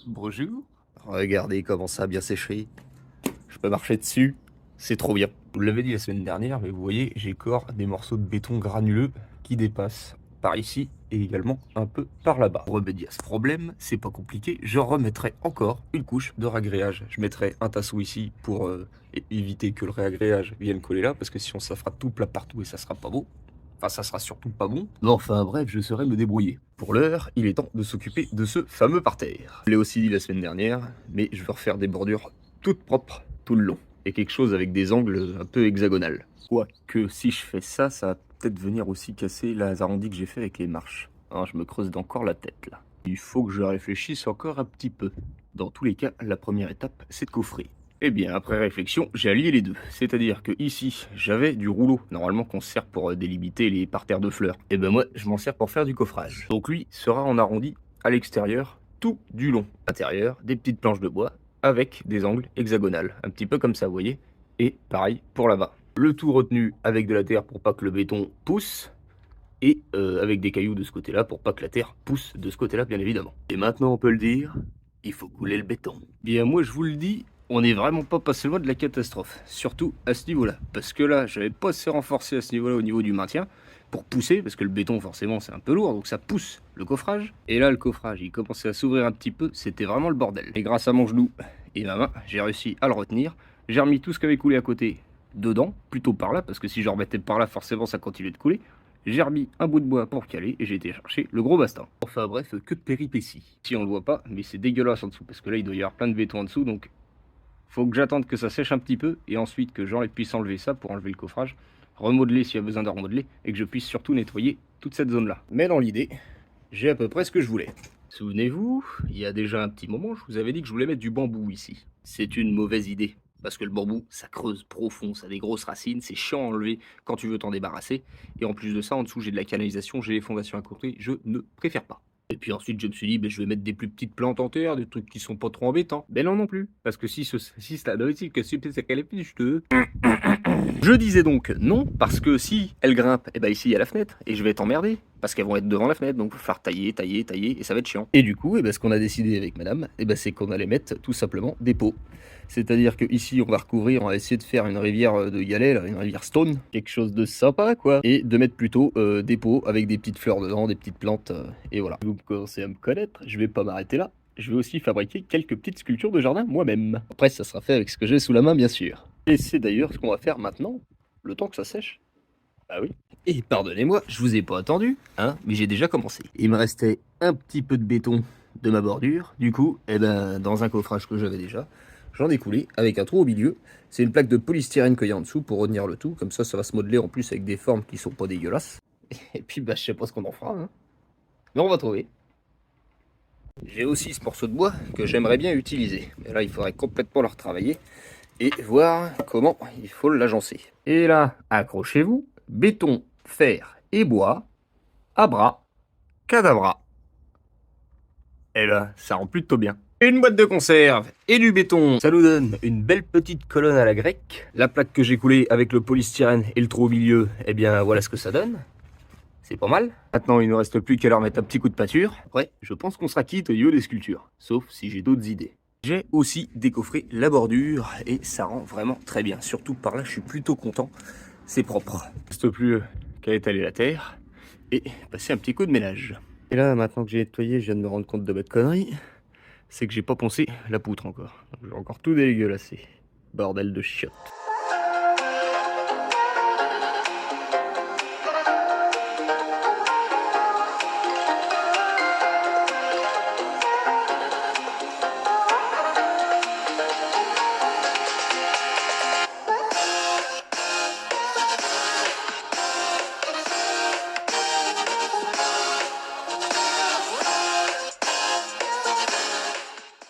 Bonjour. Regardez comment ça a bien séché. Je peux marcher dessus. C'est trop bien. Je vous l'avais dit la semaine dernière, mais vous voyez, j'ai encore des morceaux de béton granuleux qui dépassent par ici et également un peu par là-bas. Pour remédier à ce problème, c'est pas compliqué, je remettrai encore une couche de réagréage. Je mettrai un tasseau ici pour éviter que le réagréage vienne coller là, parce que sinon ça fera tout plat partout et ça sera pas beau. Enfin, ça sera surtout pas bon. Mais enfin, bref, je saurai me débrouiller. Pour l'heure, il est temps de s'occuper de ce fameux parterre. Je l'ai aussi dit la semaine dernière, mais je veux refaire des bordures toutes propres tout le long. Et quelque chose avec des angles un peu hexagonales. Quoique, si je fais ça, ça va peut-être venir aussi casser les arrondis que j'ai fait avec les marches. Hein, je me creuse encore la tête, là. Il faut que je réfléchisse encore un petit peu. Dans tous les cas, la première étape, c'est de coffrer. Eh bien, après réflexion, j'ai allié les deux. C'est-à-dire que ici, j'avais du rouleau, normalement qu'on se sert pour délimiter les parterres de fleurs. Et ben moi, je m'en sers pour faire du coffrage. Donc lui sera en arrondi à l'extérieur, tout du long. À l'intérieur, des petites planches de bois avec des angles hexagonales. Un petit peu comme ça, vous voyez. Et pareil pour là-bas. Le tout retenu avec de la terre pour pas que le béton pousse. Et avec des cailloux de ce côté-là pour pas que la terre pousse de ce côté-là, bien évidemment. Et maintenant, on peut le dire, il faut couler le béton. Bien, moi, je vous le dis, on n'est vraiment pas passé loin de la catastrophe. Surtout à ce niveau-là. Parce que là, j'avais pas assez renforcé à ce niveau-là au niveau du maintien pour pousser, parce que le béton, forcément, c'est un peu lourd, donc ça pousse le coffrage. Et là, le coffrage, il commençait à s'ouvrir un petit peu, c'était vraiment le bordel. Et grâce à mon genou et ma main, j'ai réussi à le retenir. J'ai remis tout ce qui avait coulé à côté dedans, plutôt par là, parce que si je remettais par là, forcément, ça continuait de couler. J'ai remis un bout de bois pour caler et j'ai été chercher le gros bastin. Enfin bref, que de péripéties. Si on le voit pas, mais c'est dégueulasse en dessous, parce que là, il doit y avoir plein de béton en dessous, donc faut que j'attende que ça sèche un petit peu, et ensuite que j'enlève puisse enlever ça pour enlever le coffrage, remodeler s'il y a besoin de remodeler, et que je puisse surtout nettoyer toute cette zone-là. Mais dans l'idée, j'ai à peu près ce que je voulais. Souvenez-vous, il y a déjà un petit moment, je vous avais dit que je voulais mettre du bambou ici. C'est une mauvaise idée. Parce que le bambou, ça creuse profond, ça a des grosses racines, c'est chiant à enlever quand tu veux t'en débarrasser. Et en plus de ça, en dessous, j'ai de la canalisation, j'ai les fondations à côté, je ne préfère pas. Et puis ensuite, je me suis dit, ben, je vais mettre des plus petites plantes en terre, des trucs qui sont pas trop embêtants. Ben non, non plus. Parce que si ça doit être que c'est qu'elle est plus juteux. Je disais donc non, parce que si elles grimpent, et ben ici il y a la fenêtre, et je vais t'emmerder, parce qu'elles vont être devant la fenêtre, donc il va falloir tailler, tailler, tailler, et ça va être chiant. Et du coup, et ben, ce qu'on a décidé avec madame, et ben, c'est qu'on allait mettre tout simplement des pots. C'est-à-dire que ici on va recouvrir, on va essayer de faire une rivière de galets, là, une rivière stone, quelque chose de sympa quoi, et de mettre plutôt des pots avec des petites fleurs dedans, des petites plantes, et voilà. Vous commencez à me connaître, je vais pas m'arrêter là. Je vais aussi fabriquer quelques petites sculptures de jardin moi-même. Après, ça sera fait avec ce que j'ai sous la main, bien sûr. Et c'est d'ailleurs ce qu'on va faire maintenant, le temps que ça sèche. Ah oui. Et pardonnez-moi, je vous ai pas attendu, hein, mais j'ai déjà commencé. Il me restait un petit peu de béton de ma bordure. Du coup, eh ben, dans un coffrage que j'avais déjà, j'en ai coulé avec un trou au milieu. C'est une plaque de polystyrène qu'il y a en dessous pour retenir le tout. Comme ça va se modeler en plus avec des formes qui sont pas dégueulasses. Et puis, bah, je sais pas ce qu'on en fera, hein. Mais on va trouver. J'ai aussi ce morceau de bois que j'aimerais bien utiliser. Mais là, il faudrait complètement le retravailler et voir comment il faut l'agencer. Et là, accrochez-vous, béton, fer et bois, à bras, cadabra. Et là, ça rend plutôt bien. Une boîte de conserve et du béton, ça nous donne une belle petite colonne à la grecque. La plaque que j'ai coulée avec le polystyrène et le trou au milieu, eh bien voilà ce que ça donne. C'est pas mal. Maintenant, il ne reste plus qu'à leur mettre un petit coup de peinture. Après, je pense qu'on sera quitte au niveau des sculptures. Sauf si j'ai d'autres idées. J'ai aussi décoffré la bordure et ça rend vraiment très bien. Surtout par là, je suis plutôt content. C'est propre. Il ne reste plus qu'à étaler la terre et passer un petit coup de ménage. Et là, maintenant que j'ai nettoyé, je viens de me rendre compte de bête connerie. C'est que j'ai pas poncé la poutre encore. J'ai encore tout dégueulassé. Bordel de chiottes.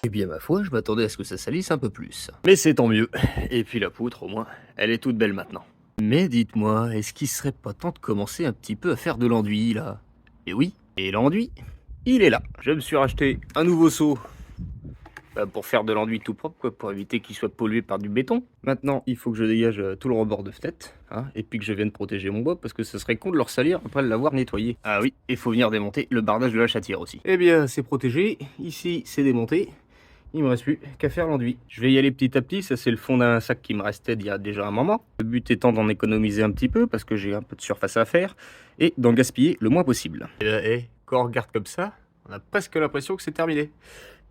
Eh bien ma foi, je m'attendais à ce que ça salisse un peu plus. Mais c'est tant mieux. Et puis la poutre, au moins, elle est toute belle maintenant. Mais dites-moi, est-ce qu'il serait pas temps de commencer un petit peu à faire de l'enduit, là? Et oui, et l'enduit, il est là. Je me suis racheté un nouveau seau pour faire de l'enduit tout propre, quoi, pour éviter qu'il soit pollué par du béton. Maintenant, il faut que je dégage tout le rebord de fenêtre, hein, et puis que je vienne protéger mon bois, parce que ce serait con de le ressalir après l'avoir nettoyé. Ah oui, il faut venir démonter le bardage de la chatière aussi. Eh bien, c'est protégé, ici c'est démonté. Il me reste plus qu'à faire l'enduit. Je vais y aller petit à petit, ça c'est le fond d'un sac qui me restait d'il y a déjà un moment. Le but étant d'en économiser un petit peu, parce que j'ai un peu de surface à faire, et d'en gaspiller le moins possible. Et quand on regarde comme ça, on a presque l'impression que c'est terminé.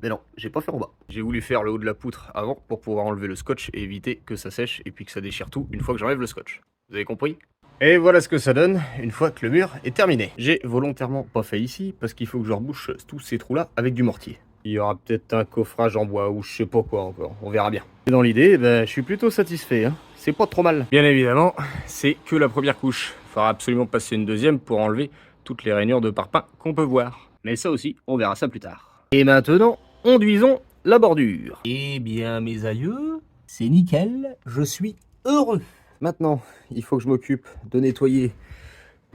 Mais non, j'ai pas fait en bas. J'ai voulu faire le haut de la poutre avant pour pouvoir enlever le scotch et éviter que ça sèche et puis que ça déchire tout une fois que j'enlève le scotch. Vous avez compris? Et voilà ce que ça donne une fois que le mur est terminé. J'ai volontairement pas fait ici parce qu'il faut que je rebouche tous ces trous là avec du mortier. Il y aura peut-être un coffrage en bois ou je sais pas quoi encore, on verra bien. Et dans l'idée, je suis plutôt satisfait, hein. C'est pas trop mal. Bien évidemment, c'est que la première couche. Il faudra absolument passer une deuxième pour enlever toutes les rainures de parpaing qu'on peut voir. Mais ça aussi, on verra ça plus tard. Et maintenant, enduisons la bordure. Eh bien, mes aïeux, c'est nickel, je suis heureux. Maintenant, il faut que je m'occupe de nettoyer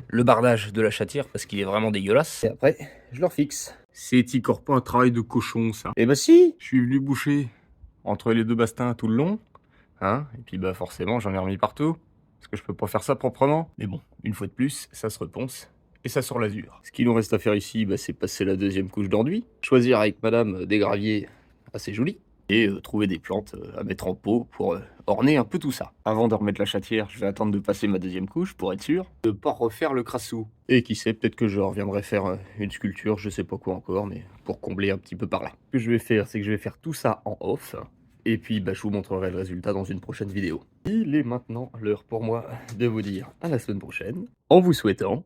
le bardage de la chatière parce qu'il est vraiment dégueulasse. Et après, je le refixe. C'est pas un travail de cochon, ça. Eh bah si, je suis venu boucher entre les deux bastins tout le long, hein, et puis forcément, j'en ai remis partout, parce que je peux pas faire ça proprement. Mais bon, une fois de plus, ça se reponce et ça sort l'azur. Ce qu'il nous reste à faire ici, c'est passer la deuxième couche d'enduit, choisir avec madame des graviers assez jolis, et trouver des plantes à mettre en pot pour orner un peu tout ça. Avant de remettre la chatière, je vais attendre de passer ma deuxième couche pour être sûr de pas refaire le crassou. Et qui sait, peut-être que je reviendrai faire une sculpture, je sais pas quoi encore, mais pour combler un petit peu par là. Ce que je vais faire, c'est que je vais faire tout ça en off, et puis je vous montrerai le résultat dans une prochaine vidéo. Il est maintenant l'heure pour moi de vous dire à la semaine prochaine, en vous souhaitant